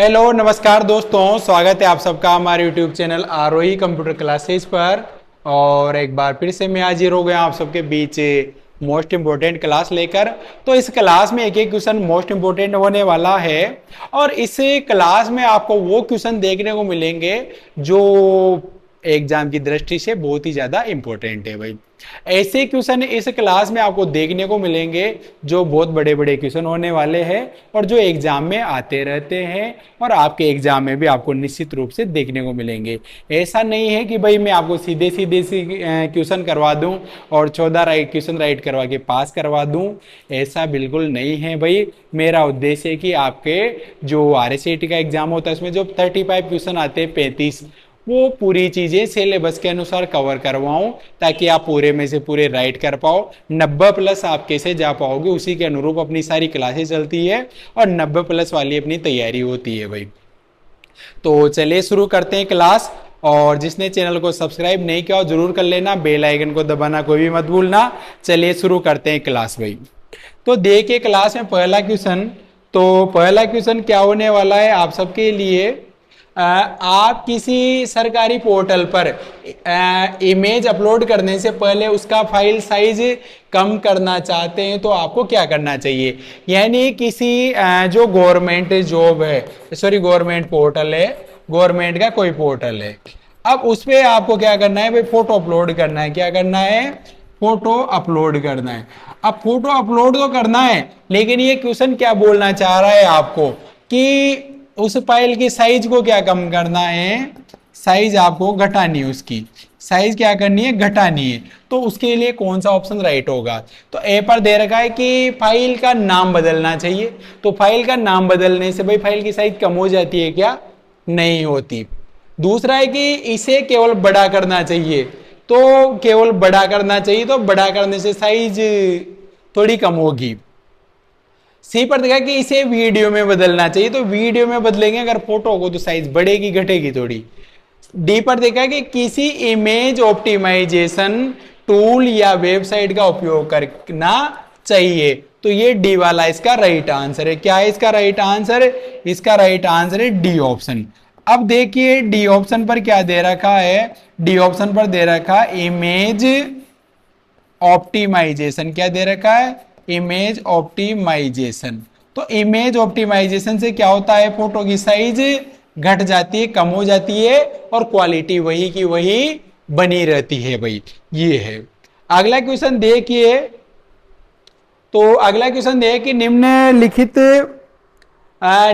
Hello नमस्कार दोस्तों, स्वागत है आप सबका हमारे यूट्यूब चैनल आरोही कंप्यूटर क्लासेस पर। और एक बार फिर से मैं हाजिर हो गया आप सबके बीच मोस्ट इम्पोर्टेंट क्लास लेकर। तो इस क्लास में एक एक क्वेश्चन मोस्ट इम्पोर्टेंट होने वाला है और इस क्लास में आपको वो क्वेश्चन देखने को मिलेंगे जो एग्जाम की दृष्टि से बहुत ही ज्यादा इंपॉर्टेंट है भाई। ऐसे क्वेश्चन इस क्लास में आपको देखने को मिलेंगे जो बहुत बड़े बड़े क्वेश्चन होने वाले हैं और जो एग्जाम में आते रहते हैं और आपके एग्जाम में भी आपको निश्चित रूप से देखने को मिलेंगे। ऐसा नहीं है कि भाई मैं आपको सीधे सीधे क्वेश्चन करवा दूं और 14 क्वेश्चन राइट करवा के पास करवा दूं, ऐसा बिल्कुल नहीं है भाई। मेरा उद्देश्य है कि आपके जो RSCT का एग्जाम होता है उसमें जो 35 क्वेश्चन आते हैं 35, वो पूरी चीजें सिलेबस के अनुसार कवर करवाऊं ताकि आप पूरे में से पूरे राइट कर पाओ। 90+ आप कैसे जा पाओगे उसी के अनुरूप अपनी सारी क्लासेस चलती है और 90+ वाली अपनी तैयारी होती है भाई। तो चलिए शुरू करते हैं क्लास। और जिसने चैनल को सब्सक्राइब नहीं किया जरूर कर लेना, बेल आइकन को दबाना कोई भी मत भूलना। चलिए शुरू करते हैं क्लास भाई। तो देखिए क्लास में पहला क्वेश्चन, तो पहला क्वेश्चन क्या होने वाला है आप सबके लिए। आप किसी सरकारी पोर्टल पर इमेज अपलोड करने से पहले उसका फाइल साइज कम करना चाहते हैं तो आपको क्या करना चाहिए। यानी किसी जो गवर्नमेंट जॉब है, सॉरी गवर्नमेंट पोर्टल है, गवर्नमेंट का कोई पोर्टल है, अब उस पर आपको क्या करना है भाई, फोटो अपलोड करना है। क्या करना है? फोटो अपलोड करना है। अब फोटो अपलोड तो करना है, लेकिन ये क्वेश्चन क्या बोलना चाह रहा है आपको कि उस फाइल की साइज को क्या कम करना है, साइज आपको घटानी है, उसकी साइज क्या करनी है, घटानी है। तो उसके लिए कौन सा ऑप्शन राइट होगा? तो ए पर दे रखा है कि फाइल का नाम बदलना चाहिए। तो फाइल का नाम बदलने से भाई फाइल की साइज कम हो जाती है क्या? नहीं होती। दूसरा है कि इसे केवल बड़ा करना चाहिए, तो केवल बड़ा करना चाहिए, तो बड़ा करने से साइज थोड़ी कम होगी। सी पर देखा कि इसे वीडियो में बदलना चाहिए, तो वीडियो में बदलेंगे अगर फोटो को तो साइज बढ़ेगी घटेगी थोड़ी। डी पर देखा कि किसी इमेज ऑप्टिमाइजेशन टूल या वेबसाइट का उपयोग करना चाहिए, तो ये डी वाला इसका राइट आंसर है। क्या है इसका राइट आंसर? इसका राइट आंसर है डी ऑप्शन। अब देखिए डी ऑप्शन पर क्या दे रखा है, डी ऑप्शन पर दे रखा इमेज ऑप्टिमाइजेशन। क्या दे रखा है? Image optimization. तो इमेज ऑप्टिमाइजेशन से क्या होता है, फोटो की साइज घट जाती है, कम हो जाती है और क्वालिटी वही की वही बनी रहती है भाई। ये है। अगला क्वेश्चन देखिए, तो अगला क्वेश्चन देखिए कि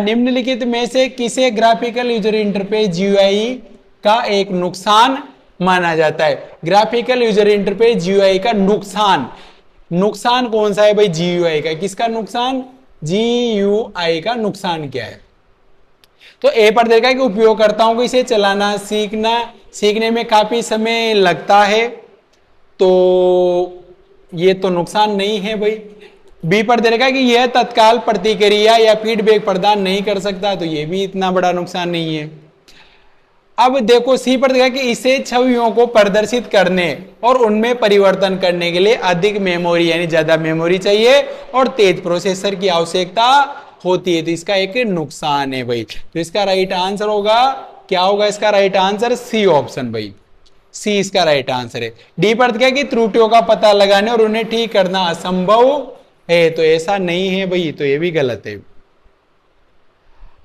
निम्नलिखित में से किसे ग्राफिकल यूजर इंटरफेस GUI का एक नुकसान माना जाता है। ग्राफिकल यूजर इंटरफेस GUI का नुकसान, नुकसान कौन सा है भाई? GUI का। किसका नुकसान? GUI का नुकसान क्या है? तो ए पर देखा कि उपयोगकर्ताओं को इसे चलाना सीखने में काफी समय लगता है, तो ये तो नुकसान नहीं है भाई। बी पर दे रखा है कि यह तत्काल प्रतिक्रिया या फीडबैक प्रदान नहीं कर सकता, तो यह भी इतना बड़ा नुकसान नहीं है। अब देखो सी पर देखा कि इसे छवियों को प्रदर्शित करने और उनमें परिवर्तन करने के लिए अधिक मेमोरी यानी ज्यादा मेमोरी चाहिए और तेज प्रोसेसर की आवश्यकता होती है, तो इसका एक नुकसान है भाई। तो इसका राइट आंसर होगा, क्या होगा इसका राइट आंसर? सी ऑप्शन भाई, सी इसका राइट आंसर है। डी पर क्या कि त्रुटियों का पता लगाने और उन्हें ठीक करना असंभव है, तो ऐसा नहीं है भाई, तो ये भी गलत है।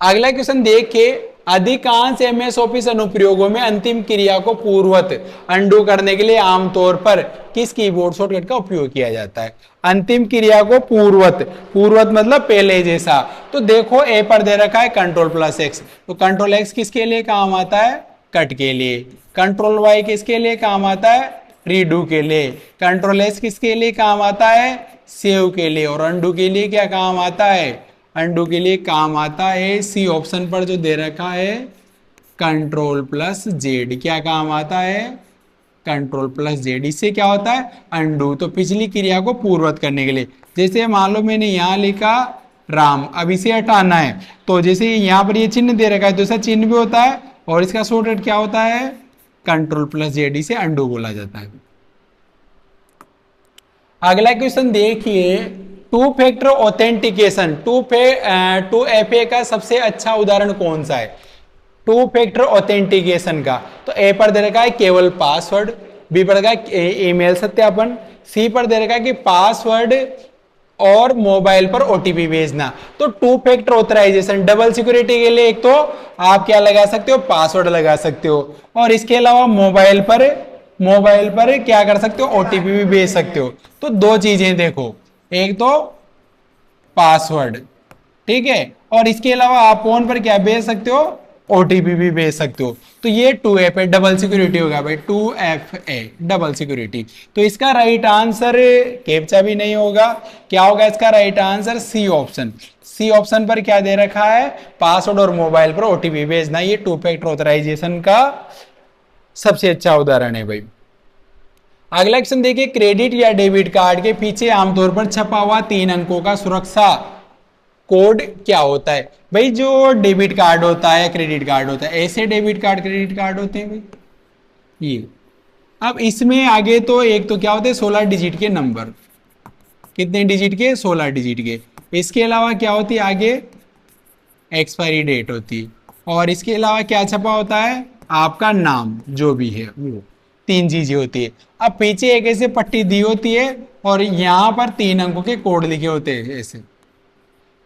अगला क्वेश्चन देखिए, अधिकांश MS ऑफिस अनुप्रयोगों में अंतिम क्रिया को पूर्ववत अंडू करने के लिए आमतौर पर किस कीबोर्ड शॉर्टकट का उपयोग किया जाता है? अंतिम क्रिया को पूर्ववत, पूर्ववत मतलब पहले जैसा। तो देखो ए पर दे रखा है Ctrl+X, तो Ctrl+X किसके लिए काम आता है? कट के लिए। Ctrl+Y किसके लिए काम आता है? रीडू के लिए। Ctrl+S किसके लिए काम आता है? सेव के लिए। और अंडू के लिए क्या काम आता है? अंडू के लिए काम आता है सी ऑप्शन पर जो दे रखा है Ctrl+Z। क्या काम आता है? Ctrl+Z। इससे क्या होता है? अंडू। तो पिछली क्रिया को पूर्ववत करने के लिए, जैसे मान लो मैंने यहां लिखा राम, अब इसे हटाना है, तो जैसे यहां पर ये चिन्ह दे रखा है तो इसका चिन्ह भी होता है और इसका शॉर्टकट क्या होता है? Ctrl+Z। इसे अंडू बोला जाता है। अगला क्वेश्चन देखिए, two factor authentication, two FA का सबसे अच्छा उदाहरण कौन सा है टू फैक्टर ऑथेंटिकेशन का? तो ए पर दे रखा है केवल पासवर्ड, बी पर रखा है ईमेल सत्यापन, सी पर दे रखा है कि पासवर्ड और मोबाइल पर ओटीपी भेजना। तो two factor authorization double security के लिए एक तो आप क्या लगा सकते हो, पासवर्ड लगा सकते हो, और इसके अलावा मोबाइल पर क्या कर सकते हो, ओटीपी भी भेज सकते हो। तो दो चीजें देखो, एक तो पासवर्ड, ठीक है, और इसके अलावा आप फोन पर क्या भेज सकते हो, ओटीपी भी भेज सकते हो। तो ये 2FA डबल सिक्योरिटी होगा भाई, 2FA डबल सिक्योरिटी। तो इसका राइट आंसर कैप्चा भी नहीं होगा, क्या होगा इसका right answer, C option. C option पर क्या दे रखा है, पासवर्ड और मोबाइल पर ओटीपी भेजना, ये टू फैक्टर ऑथराइजेशन का सबसे अच्छा उदाहरण है भाई। अगला क्वेश्चन देखिए, क्रेडिट या डेबिट कार्ड के पीछे आमतौर पर छपा हुआ 3 अंकों का सुरक्षा कोड क्या होता है? भाई जो डेबिट कार्ड होता है, क्रेडिट कार्ड होता है, ऐसे डेबिट कार्ड क्रेडिट कार्ड होते हैं भाई ये। अब इसमें आगे तो एक तो क्या होते हैं, 16 डिजिट के नंबर, कितने डिजिट के, 16 डिजिट के। इसके अलावा क्या होती है आगे, एक्सपायरी डेट होती है, और इसके अलावा क्या छपा होता है, आपका नाम जो भी है वो, 3 चीजें होती है। अब पीछे एक ऐसे पट्टी दी होती है और यहां पर 3 अंकों के कोड लिखे होते हैं ऐसे।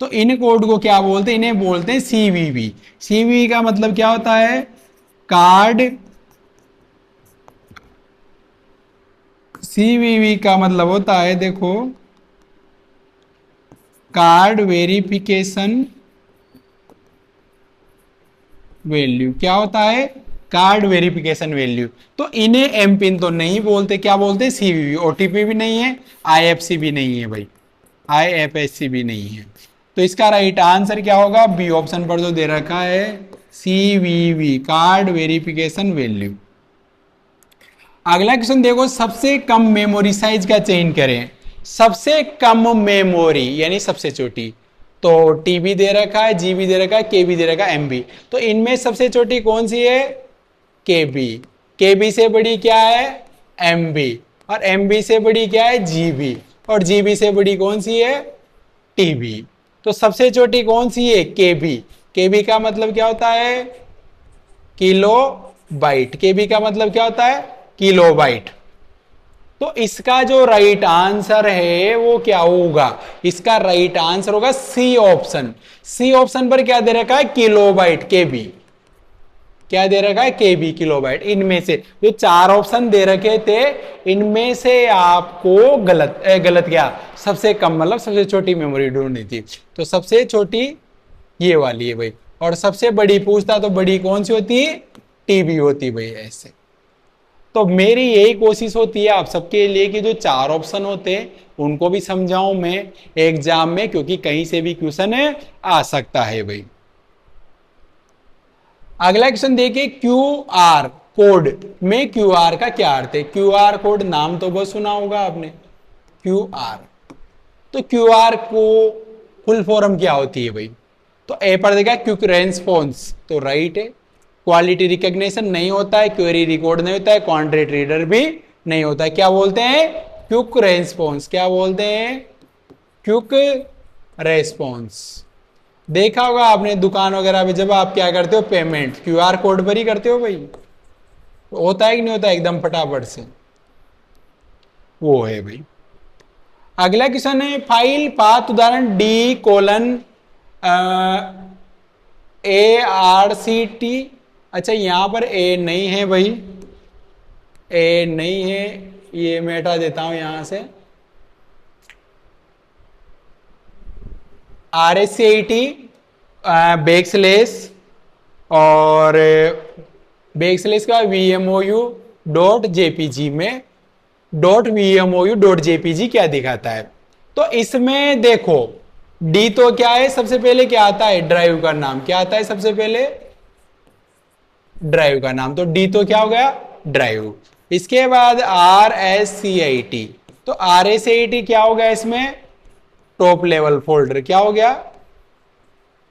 तो इन कोड को क्या बोलते हैं, इन्हें बोलते हैं सीवीवी। सीवीवी का मतलब क्या होता है, कार्ड, सीवीवी का मतलब होता है देखो, कार्ड वेरिफिकेशन वैल्यू। क्या होता है, कार्ड वेरिफिकेशन वैल्यू। तो इन्हें एम पिन तो नहीं बोलते, क्या बोलते हैं, सीवीवी। ओटीपी भी नहीं है, आईएफसी भी नहीं है भाई, आईएफएससी भी नहीं है। तो इसका राइट आंसर क्या होगा, बी ऑप्शन पर जो दे रखा है, सीवीवी, कार्ड वेरिफिकेशन वैल्यू। अगला क्वेश्चन देखो, सबसे कम मेमोरी साइज का चयन करें। सबसे कम मेमोरी यानी सबसे छोटी, तो टीबी दे रखा है, जीबी दे रखा है, केबी दे रखा है, एमबी। तो इनमें सबसे छोटी कौन सी है, केबी। केबी से बड़ी क्या है, एमबी, और एमबी से बड़ी क्या है, जीबी, और जीबी से बड़ी कौन सी है, टीबी। तो सबसे छोटी कौन सी है, केबी। केबी का मतलब क्या होता है, किलो बाइट। केबी का मतलब क्या होता है, किलो बाइट। तो इसका जो राइट आंसर है वो क्या होगा, इसका राइट आंसर होगा सी ऑप्शन। सी ऑप्शन पर क्या दे रखा है, किलोबाइट, केबी। क्या दे रखा है, केबी, किलोबाइट। इनमें से जो 4 ऑप्शन दे रखे थे, इनमें से आपको गलत क्या, सबसे कम मतलब सबसे छोटी मेमोरी ढूंढनी थी। तो सबसे छोटी ये वाली है भाई, और सबसे बड़ी पूछता तो बड़ी कौन सी होती, टीबी होती भाई ऐसे। तो मेरी यही कोशिश होती है आप सबके लिए कि जो 4 ऑप्शन होते हैं उनको भी समझाऊं मैं एग्जाम में, क्योंकि कहीं से भी क्वेश्चन आ सकता है भाई। अगला क्वेश्चन देखिए, क्यू आर कोड में क्यू आर का क्या अर्थ है? क्यू आर कोड नाम तो बहुत सुना होगा आपने, क्यू आर। तो क्यू आर को फुल फॉर्म क्या होती है भाई? तो ए पर देखा क्विक रेस्पॉन्स, तो राइट है। क्वालिटी रिकॉग्निशन नहीं होता है, क्वेरी रिकॉर्ड नहीं होता है, क्वांटिटी रीडर भी नहीं होता है। क्या बोलते हैं, क्विक रेस्पॉन्स। क्या बोलते हैं, क्विक रेस्पॉन्स। देखा होगा आपने दुकान वगैरह में, जब आप क्या करते हो पेमेंट, क्यूआर कोड पर ही करते हो भाई, होता है कि नहीं होता एकदम फटाफट से, वो है भाई। अगला क्वेश्चन है, फाइल पाथ उदाहरण D:ARCT। अच्छा यहां पर ए नहीं है भाई, ए नहीं है, ये मैं हटा देता हूं यहां से। RSCIT बैकस्लैश और बैकस्लैश का VMOU.jpg में .VMOU.jpg क्या दिखाता है? तो इसमें देखो डी तो क्या है, सबसे पहले क्या आता है, ड्राइव का नाम। क्या आता है सबसे पहले, ड्राइव का नाम। तो डी तो क्या हो गया, ड्राइव। इसके बाद RSCIT, तो RSCIT क्या हो गया इसमें, टॉप लेवल फोल्डर। क्या हो गया,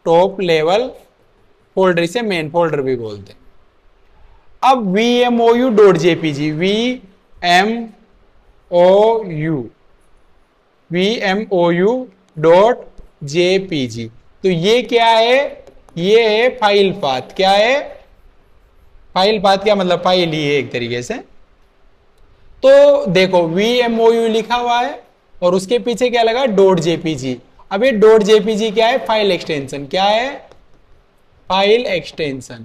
टॉप लेवल फोल्डर, इसे मेन फोल्डर भी बोलते हैं। अब VMOU.jpg, VMOU vmou.jpg। तो ये क्या है, ये है फाइल पाथ। क्या है फाइल पाथ, क्या मतलब फाइल ही है एक तरीके से। तो देखो vmou लिखा हुआ है और उसके पीछे क्या लगा, .jpg। अब ये .jpg क्या है, फाइल एक्सटेंशन। क्या है, फाइल एक्सटेंशन।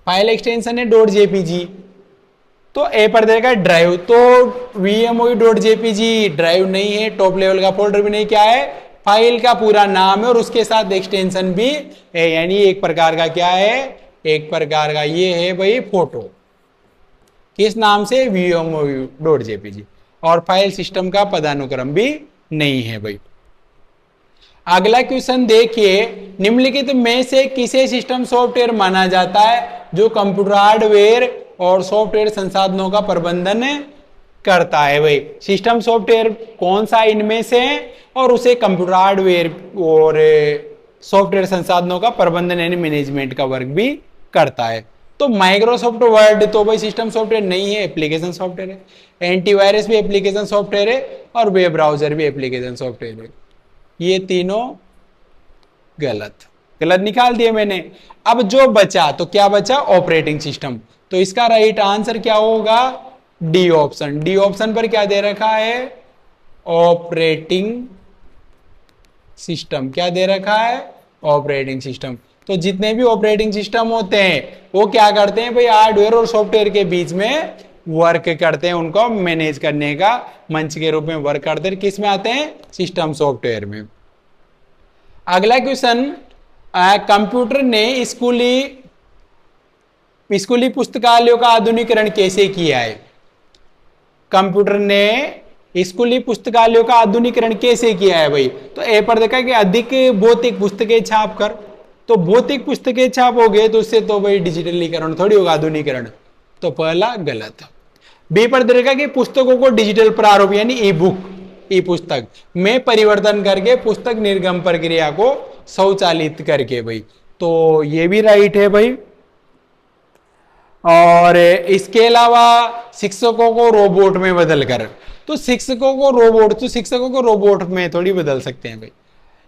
फाइल एक्सटेंशन है .jpg। तो ए पर देगा ड्राइव, तो vmou.jpg ड्राइव नहीं है, टॉप लेवल का फोल्डर भी नहीं, क्या है, फाइल का पूरा नाम है और उसके साथ एक्सटेंशन भी है, यानी एक प्रकार का क्या है, एक प्रकार का ये है भाई फोटो। किस नाम से, vmou.jpg। और फाइल सिस्टम का पदानुक्रम भी नहीं है भाई। अगला क्वेश्चन देखिए, निम्नलिखित में से किसे सिस्टम सॉफ्टवेयर माना जाता है जो कंप्यूटर हार्डवेयर और सॉफ्टवेयर संसाधनों का प्रबंधन करता है। भाई सिस्टम सॉफ्टवेयर कौन सा इनमें से है और उसे कंप्यूटर हार्डवेयर और सॉफ्टवेयर संसाधनों का प्रबंधन यानी मैनेजमेंट का वर्क भी करता है। तो माइक्रोसॉफ्ट वर्ड तो भाई सिस्टम सॉफ्टवेयर नहीं है, एप्लीकेशन सॉफ्टवेयर है। एंटीवायरस भी एप्लीकेशन सॉफ्टवेयर है और वेब ब्राउजर भी एप्लीकेशन सॉफ्टवेयर है। ये तीनों गलत निकाल दिए मैंने। अब जो बचा, तो क्या बचा, ऑपरेटिंग सिस्टम। तो इसका राइट आंसर क्या होगा, डी ऑप्शन। डी ऑप्शन पर क्या दे रखा है, ऑपरेटिंग सिस्टम। क्या दे रखा है, ऑपरेटिंग सिस्टम। तो जितने भी ऑपरेटिंग सिस्टम होते हैं वो क्या करते हैं भाई, हार्डवेयर और सॉफ्टवेयर के बीच में वर्क करते हैं, उनको मैनेज करने का मंच के रूप में वर्क करते हैं। किस में आते हैं, सिस्टम सॉफ्टवेयर में। अगला क्वेश्चन, कंप्यूटर ने स्कूली पुस्तकालयों का आधुनिकीकरण कैसे किया है। कंप्यूटर ने स्कूली पुस्तकालयों का आधुनिकीकरण कैसे किया है भाई। तो ए पर देखा कि अधिक भौतिक पुस्तकें छाप कर। तो भौतिक पुस्तकें छापोगे तो उससे तो भाई डिजिटलीकरण थोड़ी होगा, आधुनिकीकरण। तो पहला गलत। बी पर देखा कि पुस्तकों को डिजिटल प्रारूप यानी ई बुक, ई पुस्तक में परिवर्तन करके पुस्तक निर्गम प्रक्रिया को स्वचालित करके भाई। तो ये भी राइट है भाई। और इसके अलावा शिक्षकों को रोबोट में बदलकर, तो शिक्षकों को रोबोट में थोड़ी बदल सकते हैं भाई।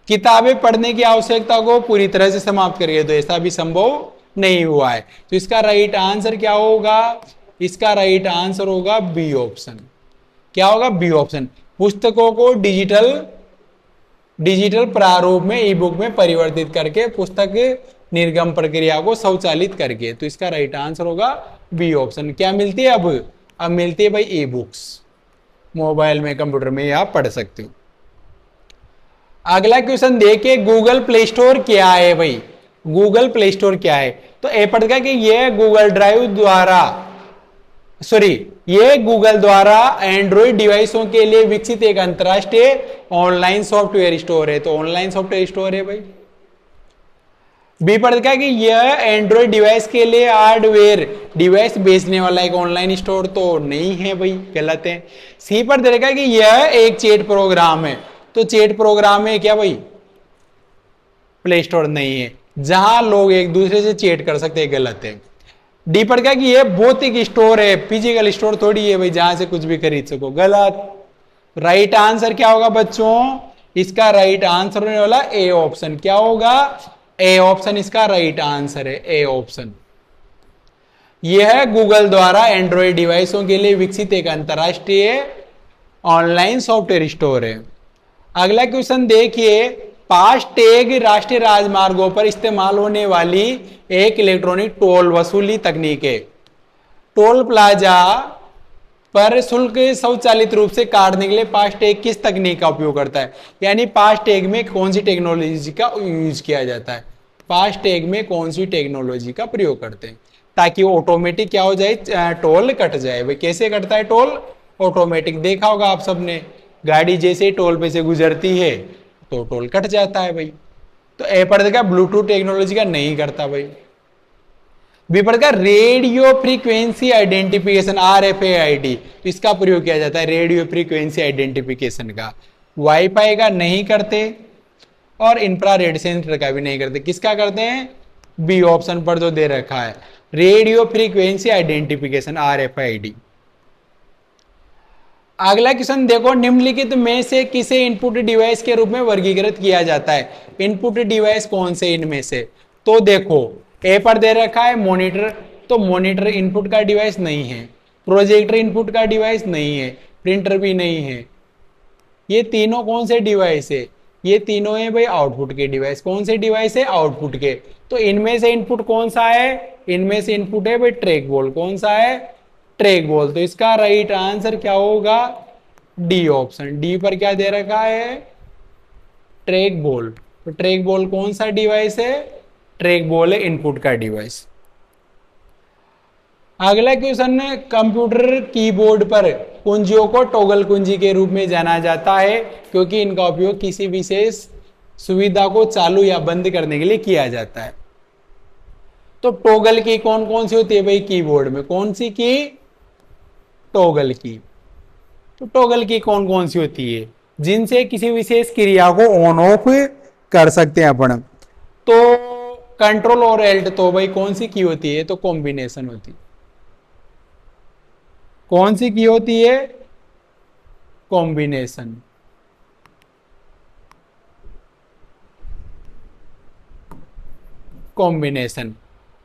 किताबें पढ़ने की आवश्यकता को पूरी तरह से समाप्त करिए, तो ऐसा भी संभव नहीं हुआ है। तो इसका राइट आंसर क्या होगा, इसका राइट आंसर होगा बी ऑप्शन। क्या होगा, बी ऑप्शन। पुस्तकों को डिजिटल प्रारूप में ई बुक में परिवर्तित करके पुस्तक निर्गम प्रक्रिया को स्वचालित करके। तो इसका राइट आंसर होगा बी ऑप्शन। क्या मिलती है अब मिलती है भाई ई बुक्स, मोबाइल में कंप्यूटर में आप पढ़ सकते हो। अगला क्वेश्चन देखिए, गूगल प्ले स्टोर क्या है भाई। गूगल प्ले स्टोर क्या है, तो ए पढ़ेगा कि यह गूगल द्वारा एंड्रॉइड डिवाइसों के लिए विकसित एक अंतरराष्ट्रीय ऑनलाइन सॉफ्टवेयर स्टोर है। तो ऑनलाइन सॉफ्टवेयर स्टोर है भाई। बी पर देखा कि यह एंड्रॉइड डिवाइस के लिए हार्डवेयर डिवाइस बेचने वाला एक ऑनलाइन स्टोर तो नहीं है भाई, गलत है। सी पर देखा कि यह एक चैट प्रोग्राम है। तो चैट प्रोग्राम है क्या भाई, प्ले स्टोर नहीं है जहां लोग एक दूसरे से चैट कर सकते हैं, गलत है। डी पर क्या कि यह भौतिक स्टोर है, फिजिकल स्टोर थोड़ी है भाई जहां से कुछ भी खरीद सको, गलत। राइट आंसर क्या होगा बच्चों, इसका राइट आंसर होने वाला ए ऑप्शन। क्या होगा, ए ऑप्शन इसका राइट आंसर है, ए ऑप्शन। यह गूगल द्वारा एंड्रॉइड डिवाइसों के लिए विकसित एक अंतरराष्ट्रीय ऑनलाइन सॉफ्टवेयर स्टोर है। अगला क्वेश्चन देखिए, फास्टैग राष्ट्रीय राजमार्गों पर इस्तेमाल होने वाली एक इलेक्ट्रॉनिक टोल वसूली तकनीक है। टोल प्लाजा पर शुल्क स्वचालित रूप से काटने के लिए फास्टैग किस तकनीक का उपयोग करता है, यानी फास्टैग में कौन सी टेक्नोलॉजी का यूज किया जाता है। फास्टैग में कौन सी टेक्नोलॉजी का प्रयोग करते हैं ताकि ऑटोमेटिक क्या हो जाए, टोल कट जाए। भाई कैसे कटता है टोल, ऑटोमेटिक। देखा होगा आप सबने, गाड़ी जैसे ही टोल पे से गुजरती है तो टोल कट जाता है भाई। तो ए पर देखा ब्लूटूथ टेक्नोलॉजी का नहीं करता भाई। बी पर का रेडियो फ्रीक्वेंसी आइडेंटिफिकेशन RFID, तो इसका प्रयोग किया जाता है रेडियो फ्रीक्वेंसी आइडेंटिफिकेशन का। वाईफाई का नहीं करते और इंफ्रारेड सेंसर का भी नहीं करते। किसका करते हैं, बी ऑप्शन पर जो दे रखा है, रेडियो फ्रीक्वेंसी आइडेंटिफिकेशन RFID। अगला क्वेश्चन देखो, निम्नलिखित में से किसे इनपुट डिवाइस के रूप में वर्गीकृत किया जाता है? इनपुट डिवाइस कौन से इनमें से? तो देखो, ए पर दे रखा है मॉनिटर, तो मॉनिटर इनपुट का डिवाइस नहीं है, प्रोजेक्टर इनपुट का डिवाइस नहीं है, प्रिंटर भी नहीं है। ये तीनों कौन से डिवाइस है? ये तीनों है भाई आउटपुट के डिवाइस। कौन से डिवाइस है? आउटपुट के। तो इनमें से इनपुट कौन सा है? इनमें से इनपुट है भाई ट्रैक बॉल। कौन सा है? Track ball. तो इसका राइट आंसर क्या होगा? D option. डी पर क्या दे रखा है? Track ball. तो ट्रैक बॉल कौन सा डिवाइस है? ट्रैक बॉल है इनपुट का डिवाइस। अगला क्वेश्चन है, कंप्यूटर कीबोर्ड पर कुंजियों को टॉगल कुंजी के रूप में जाना जाता है क्योंकि इनका उपयोग किसी विशेष सुविधा को चालू या बंद करने के लिए किया जाता है। तो टॉगल की कौन कौन सी होती है भाई कीबोर्ड में? कौन सी की? टॉगल की। तो टॉगल की कौन कौन सी होती है? जिनसे किसी विशेष क्रिया को ऑन ऑफ कर सकते हैं अपन। तो कंट्रोल और एल्ट तो भाई कौन सी की होती है? तो कॉम्बिनेशन होती है। कौन सी की होती है? कॉम्बिनेशन। कॉम्बिनेशन।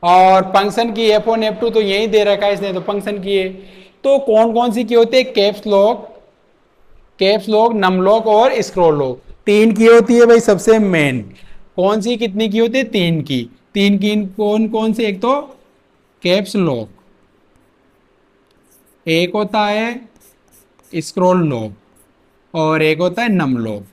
और फंक्शन की F1 F2 तो यही दे रखा है इसने, तो फंक्शन की है। तो कौन कौन सी की होती है? Caps lock, caps lock, num lock और स्क्रॉल लॉक। तीन की होती है भाई सबसे मेन। कौन सी कितनी की होती है? तीन की। तीन की कौन कौन सी? एक तो कैप्स लॉक, एक होता है स्क्रॉल लॉक और एक होता है नम लॉक।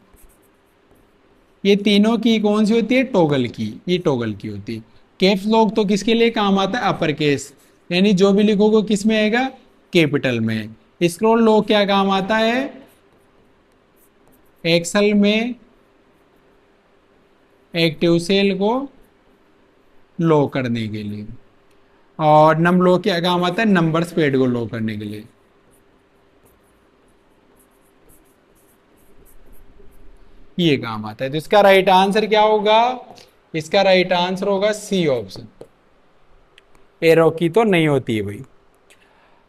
ये तीनों की कौन सी होती है? टॉगल की। ये टॉगल की होती है। कैप्स लॉक तो किसके लिए काम आता है? अपर केस, यानी जो भी लिखोगे किस में आएगा? कैपिटल में। स्क्रॉल लॉक क्या काम आता है? एक्सेल में एक्टिव सेल को लो करने के लिए। और नम लॉक क्या काम आता है? नंबर स्पेड को लो करने के लिए। ये काम आता है। तो इसका राइट आंसर क्या होगा? इसका राइट आंसर होगा सी ऑप्शन। एरो की तो नहीं होती है भाई।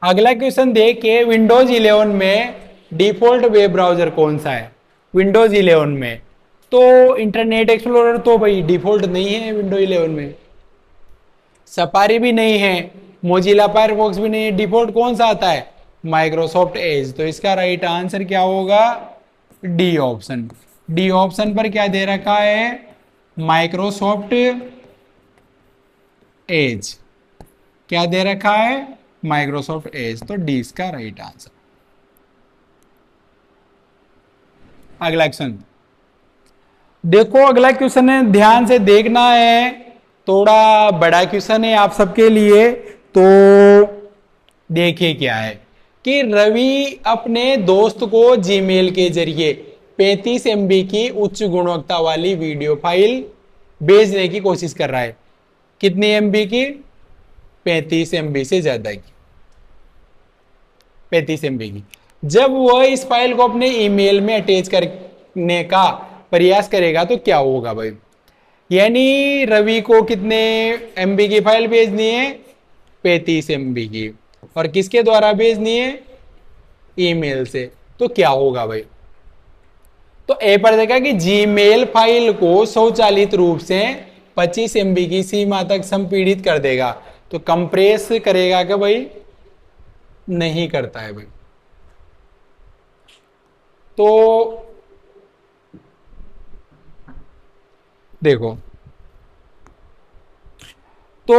अगला क्वेश्चन देखिए, विंडोज 11 में डिफॉल्ट वेब ब्राउजर कौन सा है? विंडोज 11 में तो इंटरनेट एक्सप्लोरर तो भाई डिफॉल्ट नहीं है विंडोज 11 में, सफारी भी नहीं है, मोजिला फायरफॉक्स भी नहीं है। डिफॉल्ट कौन सा आता है? Microsoft Edge. तो इसका राइट आंसर क्या होगा? D option. डी ऑप्शन पर क्या दे रखा है? Microsoft Edge. क्या दे रखा है? Microsoft Edge. तो डी इसका राइट आंसर। अगला क्वेश्चन देखो, अगला क्वेश्चन है, ध्यान से देखना है, थोड़ा बड़ा क्वेश्चन है आप सबके लिए। तो देखिए क्या है कि रवि अपने दोस्त को जीमेल के जरिए 35 MB की उच्च गुणवत्ता वाली वीडियो फाइल भेजने की कोशिश कर रहा है। कितनी MB की? 35 MB से ज्यादा की, 35 MB की। जब वह इस फाइल को अपने ईमेल में अटैच करने का प्रयास करेगा तो क्या होगा भाई? यानी रवि को कितने MB की फाइल भेजनी है? 35 MB की। और किसके द्वारा भेजनी है? ईमेल से। तो क्या होगा भाई? तो ए पर देखा कि जीमेल फाइल को स्वचालित रूप से 25 MB की सीमा तक संपीड़ित कर देगा। तो कंप्रेस करेगा क्या भाई? नहीं करता है भाई। तो देखो, तो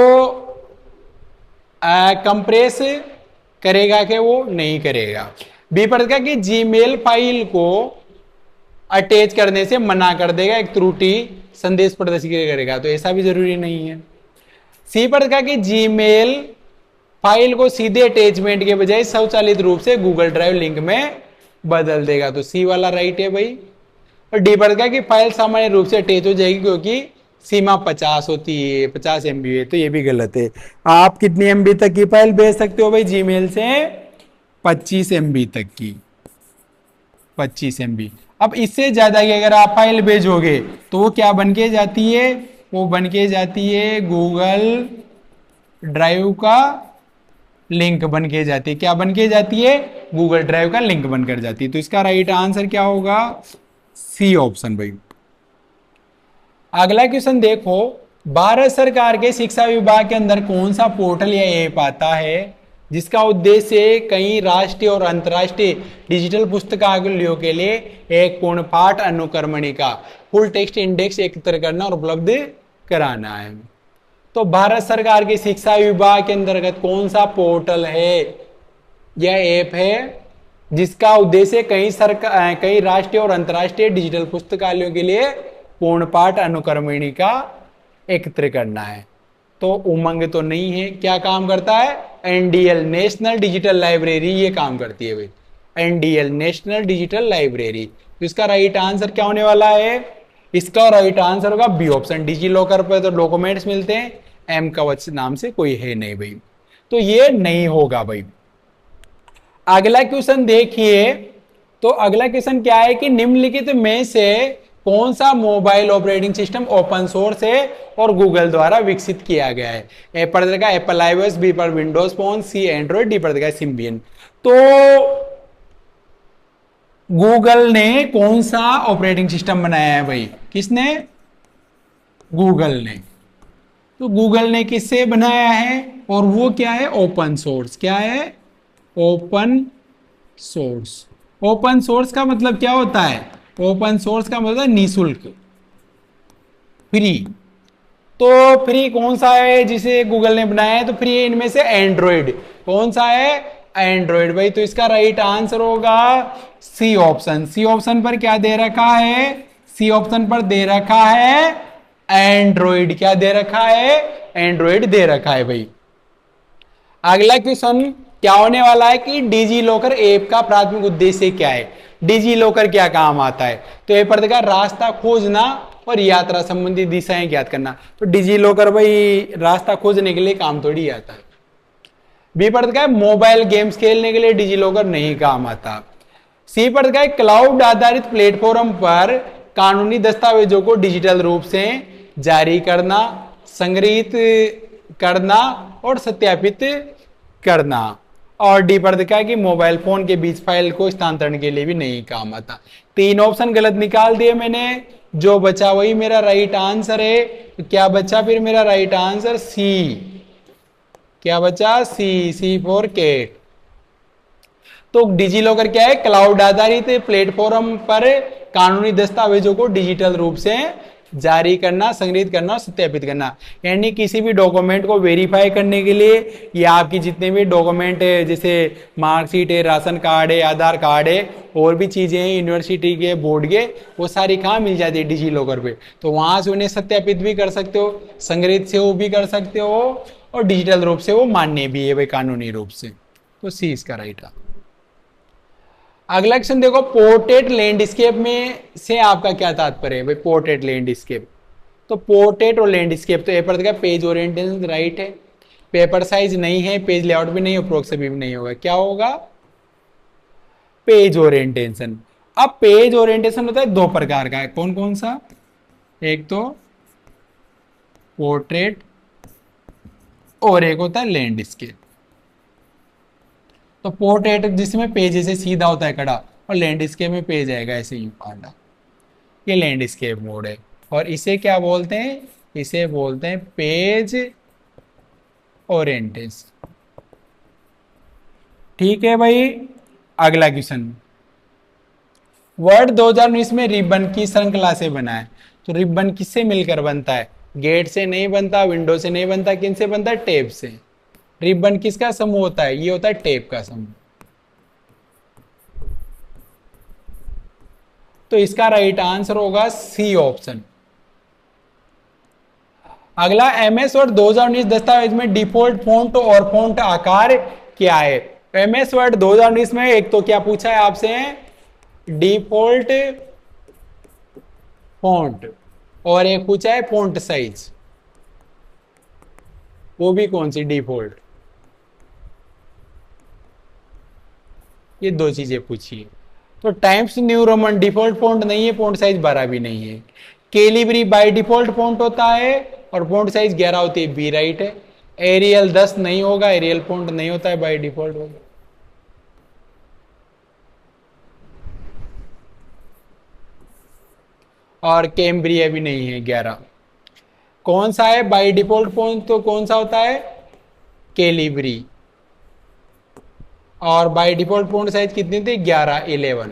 कंप्रेस करेगा क्या? वो नहीं करेगा। बी पर देखा कि जीमेल फाइल को अटैच करने से मना कर देगा, एक त्रुटि संदेश प्रदर्शित करेगा। तो ऐसा भी जरूरी नहीं है। सी पर देखा कि जीमेल फाइल को सीधे अटैचमेंट के बजाय स्वचालित रूप से गूगल ड्राइव लिंक में बदल देगा। तो सी वाला राइट है भाई। और डी पर देखा कि फाइल सामान्य रूप से अटैच हो जाएगी क्योंकि सीमा 50 होती है, 50 MB है। तो ये भी गलत है। आप कितनी MB तक की फाइल भेज सकते हो भाई जीमेल से? 25 MB तक की, 25 MB। अब इससे ज्यादा की अगर आप फाइल भेजोगे तो वो क्या बन के जाती है? वो बन के जाती है गूगल ड्राइव का लिंक बन के जाती है। क्या बन के जाती है? गूगल ड्राइव का लिंक बनकर जाती है। तो इसका राइट आंसर क्या होगा? सी ऑप्शन भाई। अगला क्वेश्चन देखो, भारत सरकार के शिक्षा विभाग के अंदर कौन सा पोर्टल या ऐप आता है जिसका उद्देश्य कई राष्ट्रीय और अंतर्राष्ट्रीय डिजिटल पुस्तकालयों के लिए एक पूर्ण पाठ अनुक्रमणिका फुल टेक्स्ट इंडेक्स एकत्र करना और उपलब्ध कराना है। तो भारत सरकार के शिक्षा विभाग के अंतर्गत कौन सा पोर्टल है या ऐप है जिसका उद्देश्य कई राष्ट्रीय और अंतर्राष्ट्रीय डिजिटल पुस्तकालयों के लिए पूर्ण पाठ अनुक्रमणिका एकत्र करना है? तो उमंग तो नहीं है। क्या काम करता है? एनडीएल नेशनल डिजिटल लाइब्रेरी ये काम करती है भाई, एनडीएल नेशनल डिजिटल लाइब्रेरी। तो इसका राइट आंसर क्या होने वाला है? इसका राइट आंसर होगा बी ऑप्शन। डिजी लॉकर पर तो डॉक्यूमेंट्स मिलते हैं, एम कवच नाम से कोई है नहीं भाई, तो ये नहीं होगा भाई। अगला क्वेश्चन देखिए, तो अगला क्वेश्चन क्या है कि निम्नलिखित में से कौन सा mobile operating system open source है और गूगल द्वारा विकसित किया गया है? ए पर देगा एप्पल आईओएस, बी पर विंडोज फोन, सी एंड्रॉइड, डी पर देगा सिम्बियन। तो गूगल ने कौन सा ऑपरेटिंग सिस्टम बनाया है भाई? किसने? गूगल ने। तो गूगल ने किससे बनाया है और वो क्या है? Open source. क्या है? Open source. ओपन सोर्स का मतलब क्या होता है? ओपन सोर्स का मतलब निःशुल्क, फ्री। तो फ्री कौन सा है जिसे गूगल ने बनाया है? तो फ्री है इनमें से एंड्रॉइड। कौन सा है? एंड्रॉइड भाई। तो इसका राइट आंसर होगा सी ऑप्शन। सी ऑप्शन पर क्या दे रखा है? सी ऑप्शन पर दे रखा है एंड्रॉइड। क्या दे रखा है? एंड्रॉइड दे रखा है भाई। अगला क्वेश्चन क्या होने वाला है कि डिजी लॉकर ऐप का प्राथमिक उद्देश्य क्या है? डिजी लॉकर क्या काम आता है? तो ये पढ़ेगा रास्ता खोजना और यात्रा संबंधी दिशाएं ज्ञात करना। तो डिजी लॉकर भाई रास्ता खोजने के लिए काम थोड़ी आता है। बी पढ़ेगा है मोबाइल गेम्स खेलने के लिए डिजी लॉकर नहीं काम आता। सी पढ़ेगा है क्लाउड आधारित प्लेटफॉर्म पर कानूनी दस्तावेजों को डिजिटल रूप से जारी करना, संग्रहित करना और सत्यापित करना। और डी पर देखा है कि मोबाइल फोन के बीच फाइल को स्थानांतरण के लिए भी नहीं काम आता। तीन ऑप्शन गलत निकाल दिए मैंने, जो बचा वही मेरा राइट आंसर है। तो क्या बचा फिर मेरा राइट आंसर? सी। क्या बचा? सी। सी फॉर कैट। तो डिजी लॉकर क्या है? क्लाउड आधारित प्लेटफॉर्म पर कानूनी दस्तावेजों को डिजिटल रूप से जारी करना, संग्रहित करना और सत्यापित करना। यानी किसी भी डॉक्यूमेंट को वेरीफाई करने के लिए या आपकी जितने भी डॉक्यूमेंट है जैसे मार्कशीट है, राशन कार्ड है, आधार कार्ड है, और भी चीजें हैं यूनिवर्सिटी के, बोर्ड के, वो सारी कहाँ मिल जाती है? डिजी लॉकर पे। तो वहां से उन्हें सत्यापित भी कर सकते हो, संग्रहित से वो भी कर सकते हो और डिजिटल रूप से वो मान्य भी है भाई कानूनी रूप से। तो सी इसका राइट है। अगला क्वेश्चन देखो, पोर्ट्रेट लैंडस्केप में से आपका क्या तात्पर्य है भाई? पोर्ट्रेट लैंडस्केप, तो पोर्ट्रेट और लैंडस्केप, तो पेपर देखा पेज ओरिएंटेशन राइट है, पेपर साइज नहीं है, पेज लेआउट भी नहीं, अप्रोक्स भी नहीं होगा। क्या होगा? Page orientation. अब पेज ओरिएंटेशन होता है दो प्रकार का है। कौन कौन सा? एक तो पोर्ट्रेट और एक होता है लैंडस्केप। तो पोर्ट्रेट जिसमें पेज ऐसे सीधा होता है खड़ा, और लैंडस्केप में पेज आएगा ऐसे यूं आना, ये लैंडस्केप मोड है। और इसे क्या बोलते हैं? इसे बोलते हैं पेज ओरिएंटेशन। ठीक है भाई। अगला क्वेश्चन, वर्ड 2019 में रिबन की श्रृंखला से बना है। तो रिबन किससे मिलकर बनता है? गेट से नहीं बनता, विंडो से नहीं बनता, किन से बनता है? टेप से। रिबन किसका समूह होता है? ये होता है टेप का समूह। तो इसका राइट आंसर होगा सी ऑप्शन। अगला, एमएस वर्ड 2019 दस्तावेज में डिफॉल्ट फॉन्ट और फॉन्ट आकार क्या है? एमएस वर्ड 2019 में एक तो क्या पूछा है आपसे? डिफॉल्ट फॉन्ट, और एक पूछा है फॉन्ट साइज। वो भी कौन सी? डिफॉल्ट। ये दो चीजें पूछी है। तो times new Roman default font नहीं है, फॉन्ट साइज 12 भी नहीं है। कैलिब्री बाय डिफॉल्ट फॉन्ट होता है और फॉन्ट साइज 11 होती है, बी राइट है। एरियल 10 नहीं होगा, एरियल फॉन्ट नहीं होता है, बाय डिफॉल्ट होगा। और कैम्ब्रिया भी नहीं है 11। कौन सा है बाय डिफॉल्ट फोन, तो कौन सा होता है कैलिब्री। और बाय डिफॉल्ट फोन साइज कितनी थी 11, 11।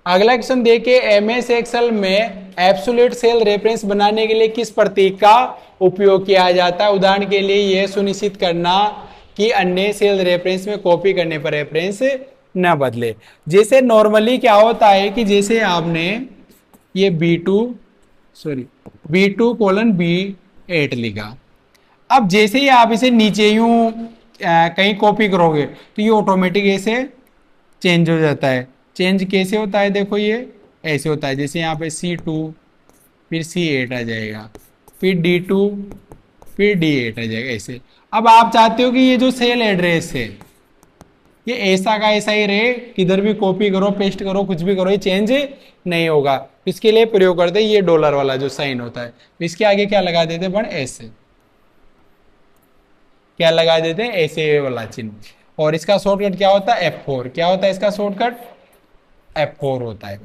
अगला क्वेश्चन देखिए, एमएस एक्सेल में एब्सोल्यूट सेल रेफरेंस बनाने के लिए किस प्रतीक का उपयोग किया जाता है। उदाहरण के लिए यह सुनिश्चित करना कि अन्य सेल रेफरेंस में कॉपी करने पर रेफरेंस न बदले। जैसे नॉर्मली क्या होता है कि जैसे आपने ये B2:B8 लिखा, अब जैसे ही आप इसे नीचे यूं कहीं कॉपी करोगे तो ये ऑटोमेटिक ऐसे चेंज हो जाता है। चेंज कैसे होता है, देखो ये ऐसे होता है, जैसे यहाँ पे C2 फिर C8 आ जाएगा, फिर D2 फिर D8 आ जाएगा ऐसे। अब आप चाहते हो कि ये जो सेल एड्रेस है ये ऐसा का ऐसा ही रहे, किधर भी कॉपी करो पेस्ट करो कुछ भी करो ये चेंज नहीं होगा। इसके लिए प्रयोग करते हैं ये डॉलर वाला जो साइन होता है, इसके आगे क्या लगा देते हैं ऐसे, क्या लगा देते हैं ऐसे वाला चिन्ह। और इसका शॉर्टकट क्या होता है F4। क्या होता है इसका शॉर्टकट F4 होता है।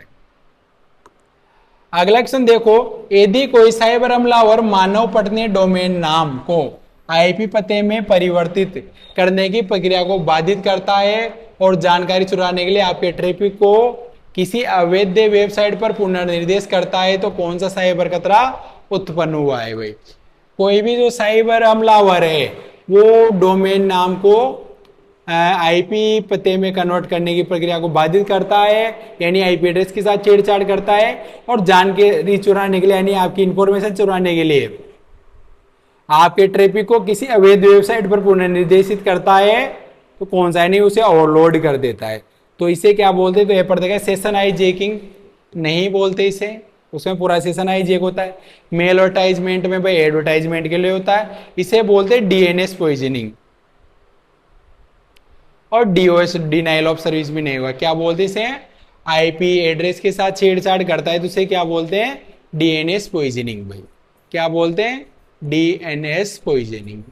अगला क्वेश्चन देखो, यदि कोई साइबर हमलावर मानव पठनीय डोमेन नाम को आईपी पते में परिवर्तित करने की प्रक्रिया को बाधित करता है और जानकारी चुराने के लिए आपके ट्रैफिक को किसी अवैध वेबसाइट पर पुनर्निर्देश करता है, तो कौन सा साइबर खतरा उत्पन्न हुआ है भाई। कोई भी जो साइबर हमलावर है वो डोमेन नाम को आईपी पते में कन्वर्ट करने की प्रक्रिया को बाधित करता है, यानी आईपी एड्रेस के साथ छेड़छाड़ करता है, और जानकारी चुराने के लिए यानी आपकी इंफॉर्मेशन चुराने के लिए आपके ट्रैफिक को किसी अवैध वेबसाइट पर पुनर्निर्देशित करता है, तो कौन सा है, नहीं उसे ओवरलोड कर देता है। तो इसे क्या बोलते हैं, तो यह पढ़ देगा सेशन हाइजैकिंग नहीं बोलते इसे, उसमें पूरा सेशन हाइजैक होता है। मेल एडवर्टाइजमेंट में भाई एडवर्टाइजमेंट के लिए होता है, इसे बोलते हैं डीएनएस पॉइजनिंग। और डीओएस डिनाइल ऑफ सर्विस भी नहीं होगा, क्या बोलते हैं इसे, आईपी एड्रेस के साथ छेड़छाड़ करता है तो उसे क्या बोलते हैं डीएनएस पॉइजनिंग भाई, क्या बोलते हैं डीएनएस पॉइजनिंग।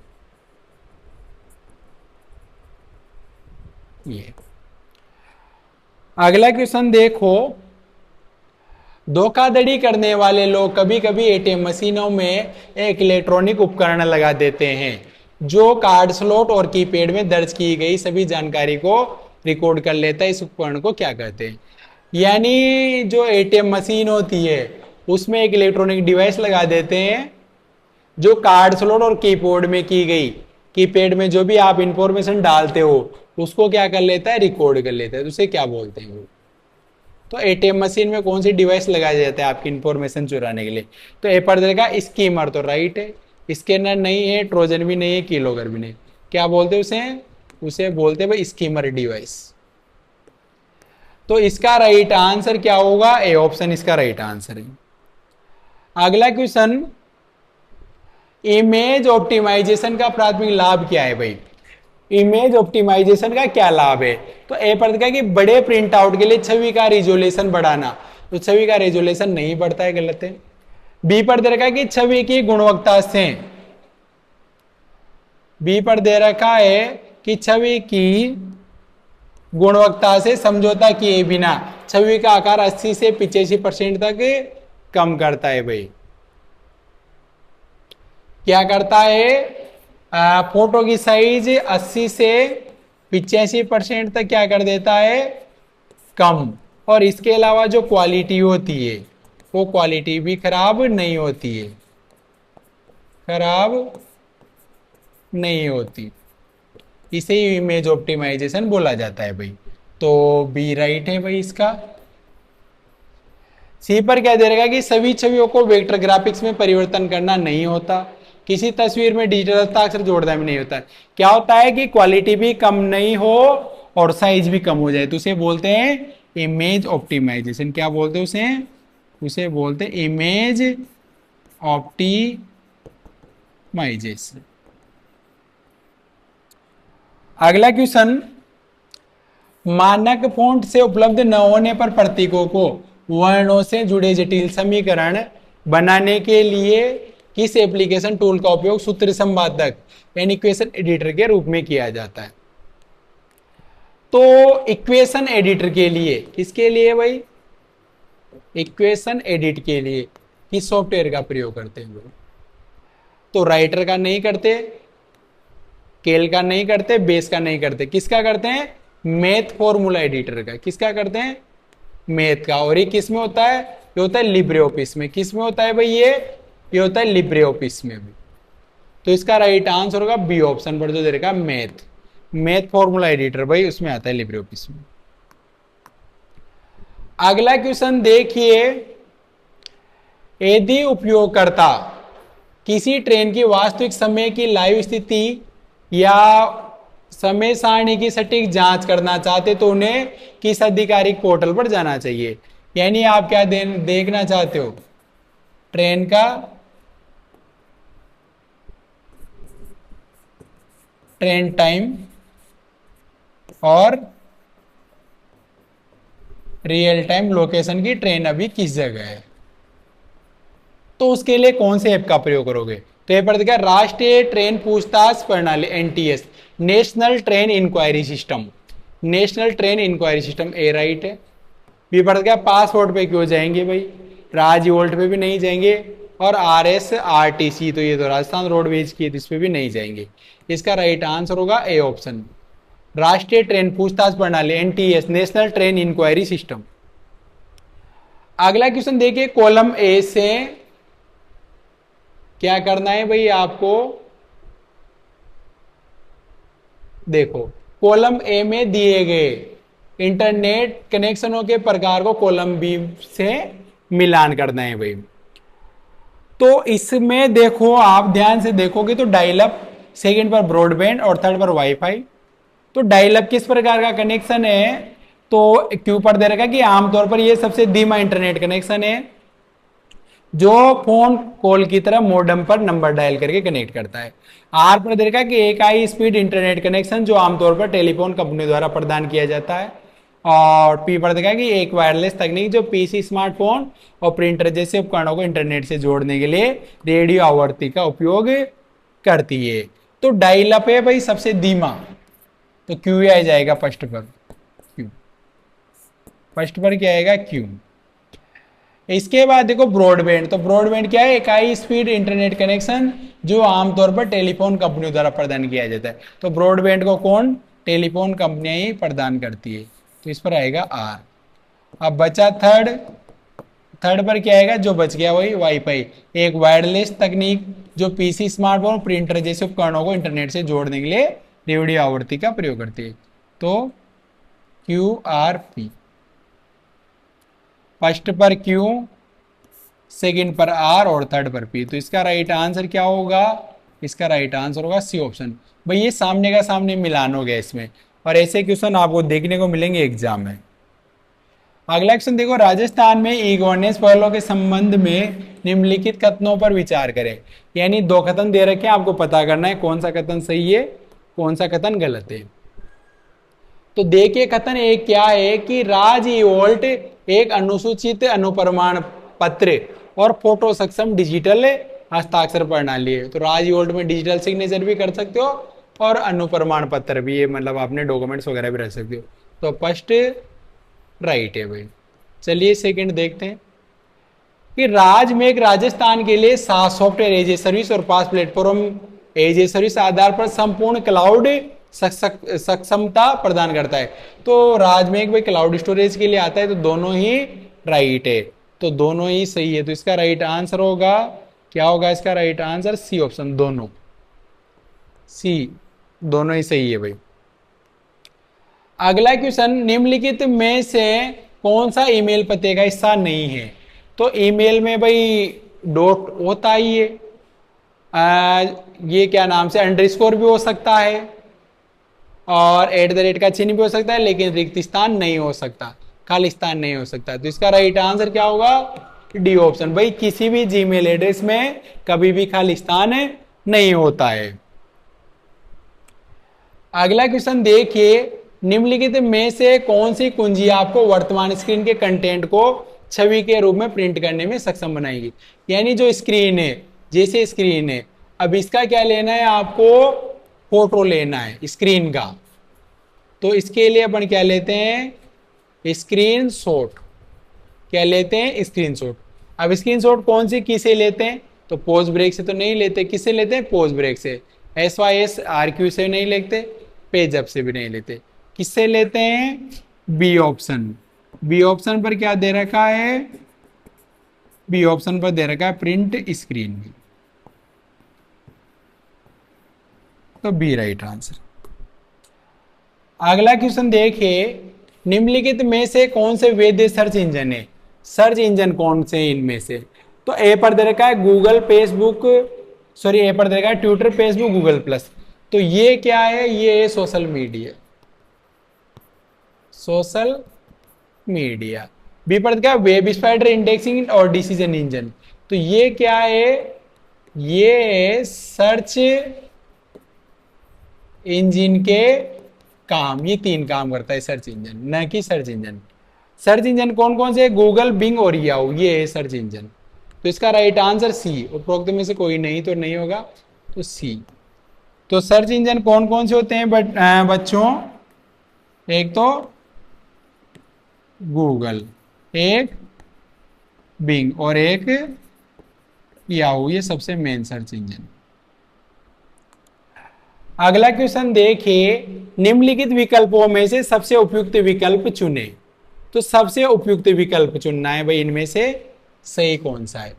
ये अगला क्वेश्चन देखो, धोखाधड़ी करने वाले लोग कभी कभी एटीएम मशीनों में एक इलेक्ट्रॉनिक उपकरण लगा देते हैं जो कार्ड स्लॉट और कीपैड में दर्ज की गई सभी जानकारी को रिकॉर्ड कर लेता है। इस उपकरण को क्या कहते हैं। यानी जो एटीएम मशीन होती है उसमें एक इलेक्ट्रॉनिक डिवाइस लगा देते हैं जो कार्ड स्लॉट और कीबोर्ड में की गई, कीपैड में जो भी आप इंफॉर्मेशन डालते हो उसको क्या कर लेता है, रिकॉर्ड कर लेता है। तो उसे क्या बोलते हैं वो। तो एटीएम मशीन में कौन सी डिवाइस लगाया जाता है आपकी इंफॉर्मेशन चुराने के लिए, तो ए पर देगा स्कीमर, तो राइट है। स्कैनर नहीं है, ट्रोजन भी नहीं है, कीलॉगर भी नहीं, क्या बोलते हैं उसे बोलते हैं भाई स्कीमर डिवाइस। तो इसका राइट आंसर क्या होगा, ए ऑप्शन इसका राइट आंसर है। अगला क्वेश्चन, इमेज ऑप्टिमाइजेशन का प्राथमिक लाभ क्या है भाई। इमेज ऑप्टिमाइजेशन का क्या लाभ है, तो ए पर देखा कि बड़े प्रिंट आउट के लिए छवि का रिजोल्यूशन बढ़ाना, तो छवि का रिजोल्यूशन नहीं बढ़ता है, गलत है। बी पर दे रखा है कि छवि की गुणवत्ता से, बी पर दे रखा है कि छवि की गुणवत्ता से समझौता किए बिना छवि का आकार 80 से 85% तक कम करता है भाई। क्या करता है, फोटो की साइज 80 से 85% तक क्या कर देता है, कम। और इसके अलावा जो क्वालिटी होती है वो क्वालिटी भी खराब नहीं होती है, खराब नहीं होती। इसे इमेज ऑप्टिमाइजेशन बोला जाता है भाई। तो बी राइट है भाई इसका। सी पर क्या दे रहेगा कि सभी छवियों को वेक्टर ग्राफिक्स में परिवर्तन करना नहीं होता, किसी तस्वीर में डिजिटल हस्ताक्षर जोड़ना भी नहीं होता। क्या होता है कि क्वालिटी भी कम नहीं हो और साइज भी कम हो जाए, तो उसे बोलते हैं इमेज ऑप्टिमाइजेशन। क्या बोलते हैं उसे बोलते हैं इमेज ऑप्टिमाइजेशन। अगला क्वेश्चन, मानक फ़ॉन्ट से उपलब्ध न होने पर प्रतीकों को वर्णों से जुड़े जटिल समीकरण बनाने के लिए किस एप्लीकेशन टूल का उपयोग सूत्र संपादक यानी इक्वेशन एडिटर के रूप में किया जाता है। तो इक्वेशन एडिटर के लिए, किसके लिए भाई, इक्वेशन एडिट के लिए किस सॉफ्टवेयर का प्रयोग करते हैं भाई? तो राइटर का नहीं करते, केल का नहीं करते, बेस का नहीं करते, किसका करते हैं? मैथ फॉर्मूला एडिटर का। किसका करते हैं? मैथ का। और ये किस में होता है? ये होता है लिब्रे ऑफिस में। किस में होता है भाई? ये होता है लिब्रे ऑफिस में भी। तो इसका राइट आंसर होगा बी ऑप्शन पर, जो दे रखा मैथ, मैथ फॉर्मूला एडिटर भाई उसमें आता है लिब्रे ऑफिस में। अगला क्वेश्चन देखिए, यदि उपयोगकर्ता किसी ट्रेन की वास्तविक समय की लाइव स्थिति या समय सारणी की सटीक जांच करना चाहते तो उन्हें किस आधिकारिक पोर्टल पर जाना चाहिए? यानी आप क्या देखना चाहते हो? ट्रेन का ट्रेन टाइम और रियल टाइम लोकेशन की ट्रेन अभी किस जगह है, तो उसके लिए कौन से ऐप का प्रयोग करोगे? तो ये पढ़ देखा, राष्ट्रीय ट्रेन पूछताछ प्रणाली, NTS, national train inquiry system, national train inquiry system, A right है। बी पढ़ गया, पासपोर्ट पे क्यों जाएंगे भाई? राज वोल्ट पे भी नहीं जाएंगे, और RSRTC, तो ये तो राजस्थान रोडवेज की है, इस पे भी नहीं जाएंगे। इसका राइट आंसर होगा ए ऑप्शन, राष्ट्रीय ट्रेन पूछताछ प्रणाली, NTS, national train inquiry system. अगला क्वेश्चन देखिए, कॉलम ए से क्या करना है भाई आपको? देखो, कॉलम ए में दिए गए इंटरनेट कनेक्शनों के प्रकार को कॉलम बी से मिलान करना है भाई। तो इसमें देखो, आप ध्यान से देखोगे तो डायल अप, सेकंड पर ब्रॉडबैंड और थर्ड पर वाईफाई। तो डायल अप किस प्रकार का कनेक्शन है? तो क्यू पर दे रखा कि आमतौर पर ये सबसे धीमा इंटरनेट कनेक्शन है जो फोन कॉल की तरह मॉडेम पर नंबर डायल करके कनेक्ट करता है। आर पर दे रखा कि एक हाई स्पीड इंटरनेट कनेक्शन जो आमतौर पर टेलीफोन कंपनी द्वारा प्रदान किया जाता है। और पी पर देखा कि एक वायरलेस तकनीक जो पीसी, स्मार्टफोन और प्रिंटर जैसे उपकरणों को इंटरनेट से जोड़ने के लिए रेडियो आवृत्ति का उपयोग करती है। तो डायल अप है भाई सबसे धीमा, तो क्यू आ जाएगा फर्स्ट पर, क्यू फर्स्ट पर क्या आएगा? क्यू। इसके बाद देखो ब्रॉडबैंड, तो ब्रॉडबैंड क्या है? एक हाई स्पीड इंटरनेट कनेक्शन जो आमतौर पर टेलीफोन कंपनियों द्वारा प्रदान किया जाता है। तो ब्रॉडबैंड को कौन? टेलीफोन कंपनियां ही प्रदान करती है, तो इस पर आएगा आर। अब बचा थर्ड, थर्ड पर क्या आएगा? जो बच गया वही वाईफाई, एक वायरलेस तकनीक जो पीसी, स्मार्टफोन, प्रिंटर जैसे उपकरणों को इंटरनेट से जोड़ने के लिए रेडियो आवृत्ति का प्रयोग करती है। तो क्यू आर पी, फर्स्ट पर क्यू, सेकंड पर आर और थर्ड पर पी। तो इसका राइट आंसर क्या होगा? इसका राइट आंसर होगा सी ऑप्शन। भाई ये सामने का सामने मिलान हो गया इसमें, और ऐसे क्वेश्चन आपको देखने को मिलेंगे एग्जाम में। अगला क्वेश्चन देखो, राजस्थान में ई गवर्नेंस पहलों के संबंध में निम्नलिखित कथनों पर विचार करें। यानी दो कथन दे रखे हैं, आपको पता करना है कौन सा कथन सही है, कौन सा कथन गलत है। तो देखिए, कथन एक क्या है कि राज ई वोल्ट एक अनुसूचित अनुप्रमाण पत्र और फोटो सक्षम डिजिटल हस्ताक्षर प्रणाली है। तो राज ई वोल्ट में डिजिटल सिग्नेचर भी कर सकते हो और अनुप्रमाण पत्र भी, ये मतलब आपने डॉक्यूमेंट्स वगैरह भी रख सकते हो। तो फर्स्ट राइट है भाई। चलिए सेकंड देखते हैं कि राजमेघ राजस्थान के लिए सॉफ्टवेयर एज ए सर्विस और पास प्लेटफॉर्म एज ए सर्विस आधार पर संपूर्ण क्लाउड सक्षमता प्रदान करता है। तो राजमेघ भाई क्लाउड स्टोरेज के लिए आता है, तो दोनों ही राइट है, तो दोनों ही सही है। तो इसका राइट आंसर होगा, क्या होगा इसका राइट आंसर? सी ऑप्शन, दोनों, सी, दोनों ही सही है भाई। अगला क्वेश्चन, निम्नलिखित में से कौन सा ईमेल पते का हिस्सा नहीं है? तो ईमेल में भाई डॉट होता ही है, ये क्या नाम से अंडरस्कोर भी हो सकता है और @ का चिन्ह भी हो सकता है, लेकिन रिक्त स्थान नहीं हो सकता, खाली स्थान नहीं हो सकता। तो इसका राइट आंसर क्या होगा? डी ऑप्शन भाई, किसी भी जीमेल एड्रेस में कभी भी खाली स्थान नहीं होता है। अगला क्वेश्चन देखिए, निम्नलिखित में से कौन सी कुंजी आपको वर्तमान स्क्रीन के कंटेंट को छवि के रूप में प्रिंट करने में सक्षम बनाएगी? यानी जो स्क्रीन है, जैसे स्क्रीन है, अब इसका क्या लेना है आपको? फोटो लेना है स्क्रीन का, तो इसके लिए अपन क्या लेते हैं, स्क्रीनशॉट। क्या लेते हैं, स्क्रीनशॉट। अब स्क्रीनशॉट कौन सी की से लेते हैं, तो पोज ब्रेक से तो नहीं लेते, किससे लेते हैं, पोज ब्रेक से। SYSRQ से नहीं लेते, पेज अप से भी नहीं लेते, किससे लेते हैं, बी ऑप्शन। बी ऑप्शन पर क्या दे रखा है, बी ऑप्शन पर दे रखा है प्रिंट स्क्रीन, तो बी राइट आंसर। अगला क्वेश्चन देखिए, निम्नलिखित में से कौन से वैध सर्च इंजन है, सर्च इंजन कौन से इनमें से, तो ए पर दे रखा है गूगल फेसबुक, सॉरी ए पर दे रखा है ट्विटर फेसबुक गूगल प्लस, तो ये क्या है, ये है social media, social media. B पर क्या, वेब स्पाइडर इंडेक्सिंग और डिसीजन इंजन, तो ये क्या है, ये सर्च इंजन के काम, ये 3 काम करता है सर्च इंजन, न कि सर्च इंजन। सर्च इंजन कौन कौन से, गूगल, बिंग और याहू, ये है सर्च इंजन। तो इसका राइट आंसर सी, उपरोक्त में से कोई नहीं तो नहीं होगा, तो सी। तो सर्च इंजन कौन कौन से होते हैं बच्चों, एक तो गूगल, एक बिंग और एक याहू, ये सबसे मेन सर्च इंजन। अगला क्वेश्चन देखिए, निम्नलिखित विकल्पों में से सबसे उपयुक्त विकल्प चुने, तो सबसे उपयुक्त विकल्प चुनना है भाई, इनमें से सही कौन सा है।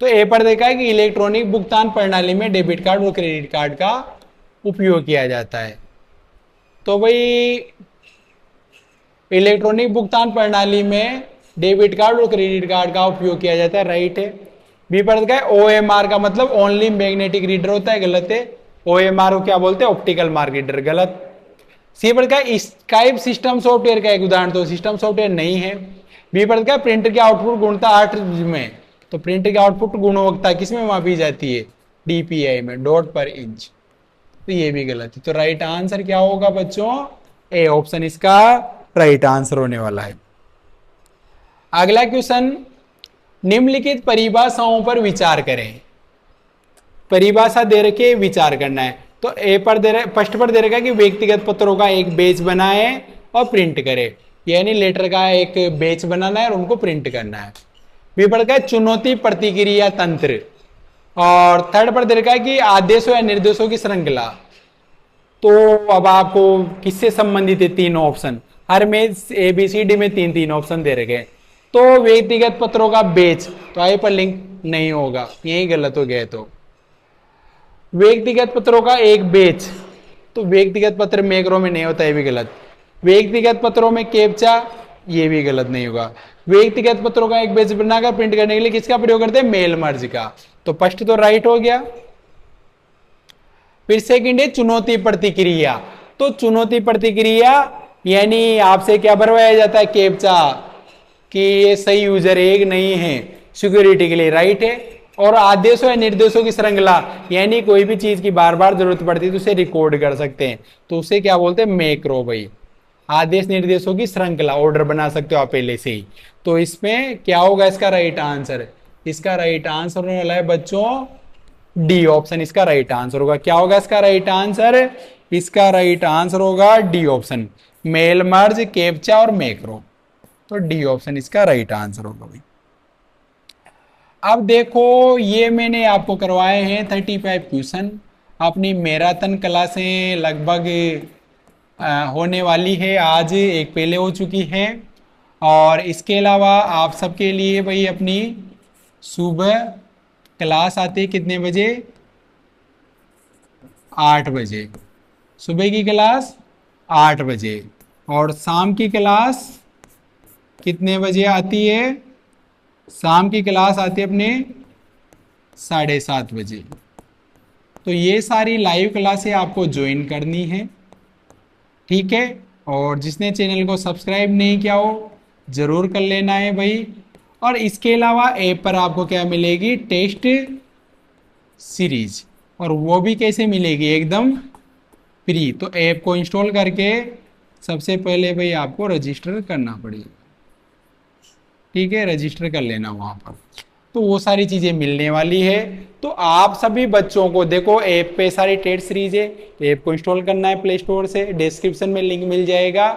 तो ए पर देखा है कि इलेक्ट्रॉनिक भुगतान प्रणाली में डेबिट कार्ड और क्रेडिट कार्ड का उपयोग किया जाता है, तो भाई इलेक्ट्रॉनिक भुगतान प्रणाली में डेबिट कार्ड और क्रेडिट कार्ड का उपयोग किया जाता है, राइट है। बी पर देखा है OMR का मतलब ओनली मैग्नेटिक रीडर होता है, गलत है। OMR को क्या बोलते हैं, ऑप्टिकल मार्क रीडर, गलत। सी पर क्या, स्काइप सिस्टम सॉफ्टवेयर का एक उदाहरण, तो सिस्टम सॉफ्टवेयर नहीं है। बी पर क्या, प्रिंटर की आउटपुट गुणवत्ता 8 में, तो प्रिंटर की आउटपुट गुणवत्ता किसमें मापी जाती है, DPI में, डॉट पर इंच, तो ये भी गलत है। तो राइट आंसर क्या होगा बच्चों, ए ऑप्शन इसका राइट आंसर होने वाला है। अगला क्वेश्चन, निम्नलिखित परिभाषाओं पर विचार करें, परिभाषा दे रखे विचार करना है। तो ए पर दे रहे, फर्स्ट पर दे रखा है कि व्यक्तिगत पत्रों का एक बैच बनाए और प्रिंट करे, यानी लेटर का एक बैच बनाना है और उनको प्रिंट करना है। बी पर का चुनौती प्रतिक्रिया तंत्र, और थर्ड पर दे रखा है कि आदेशों या निर्देशों की श्रृंखला। तो अब आपको किससे संबंधित है, 3 ऑप्शन, हर में ABCD में 3 ऑप्शन दे रखे। तो व्यक्तिगत पत्रों का बैच, तो आई पर लिंक नहीं होगा, यही गलत हो गया। तो व्यक्तिगत पत्रों का एक बैच, तो व्यक्तिगत पत्र मैक्रो में नहीं होता, है भी गलत। व्यक्तिगत पत्रों में कैप्चा, ये भी गलत नहीं होगा। व्यक्तिगत पत्रों का एक बैच बनाकर प्रिंट करने के लिए किसका प्रयोग करते हैं, मेल मर्ज का, तो फर्स्ट तो राइट हो गया। फिर सेकंड है चुनौती प्रतिक्रिया, तो चुनौती प्रतिक्रिया यानी आपसे क्या भरवाया जाता है, कैप्चा, कि ये सही यूजर एक नहीं है, सिक्योरिटी के लिए, राइट है। और आदेशों या निर्देशों की श्रृंखला, यानी कोई भी चीज की बार बार जरूरत पड़ती है तो उसे रिकॉर्ड कर सकते हैं, तो उसे क्या बोलते हैं, मैक्रो भाई। आदेश निर्देशों की श्रृंखला, ऑर्डर बना सकते हो आप पहले से ही। तो इसमें क्या होगा इसका राइट आंसर, इसका राइट आंसर होने वाला है बच्चों डी ऑप्शन, इसका राइट आंसर होगा। क्या होगा इसका राइट आंसर, इसका राइट आंसर होगा D option, mail merge, captcha और मैक्रो, तो डी ऑप्शन इसका राइट आंसर होगा भाई। अब देखो, ये मैंने आपको करवाए हैं 35 क्वेश्चन, अपनी मैराथन क्लासें लगभग होने वाली है, आज एक पहले हो चुकी है, और इसके अलावा आप सबके लिए भाई अपनी सुबह क्लास आती है कितने बजे, 8 बजे, सुबह की क्लास 8 बजे, और शाम की क्लास कितने बजे आती है, शाम की क्लास आती है अपने 7:30 बजे। तो ये सारी लाइव क्लासें आपको ज्वाइन करनी है, ठीक है। और जिसने चैनल को सब्सक्राइब नहीं किया हो जरूर कर लेना है भाई। और इसके अलावा ऐप पर आपको क्या मिलेगी, टेस्ट सीरीज, और वो भी कैसे मिलेगी, एकदम फ्री। तो ऐप को इंस्टॉल करके सबसे पहले भाई आपको रजिस्टर करना पड़ेगा, ठीक है, रजिस्टर कर लेना वहाँ पर। तो वो सारी चीज़ें मिलने वाली है। तो आप सभी बच्चों को देखो, ऐप पे सारी टेट सीरीज है, ऐप को इंस्टॉल करना है प्ले स्टोर से, डिस्क्रिप्शन में लिंक मिल जाएगा।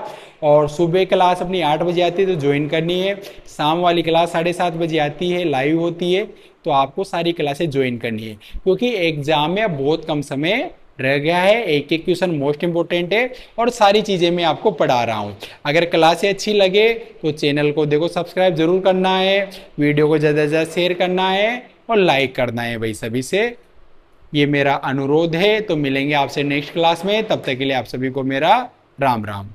और सुबह क्लास अपनी 8 बजे आती है तो ज्वाइन करनी है, शाम वाली क्लास 7:30 बजे आती है, लाइव होती है, तो आपको सारी क्लासेस ज्वाइन करनी है, क्योंकि एग्जाम में बहुत कम समय रह गया है। एक एक क्वेश्चन मोस्ट इंपोर्टेंट है और सारी चीज़ें मैं आपको पढ़ा रहा हूँ। अगर क्लासें अच्छी लगे तो चैनल को देखो सब्सक्राइब जरूर करना है, वीडियो को ज़्यादा से ज़्यादा शेयर करना है और लाइक करना है भाई, सभी से ये मेरा अनुरोध है। तो मिलेंगे आपसे नेक्स्ट क्लास में, तब तक के लिए आप सभी को मेरा राम राम।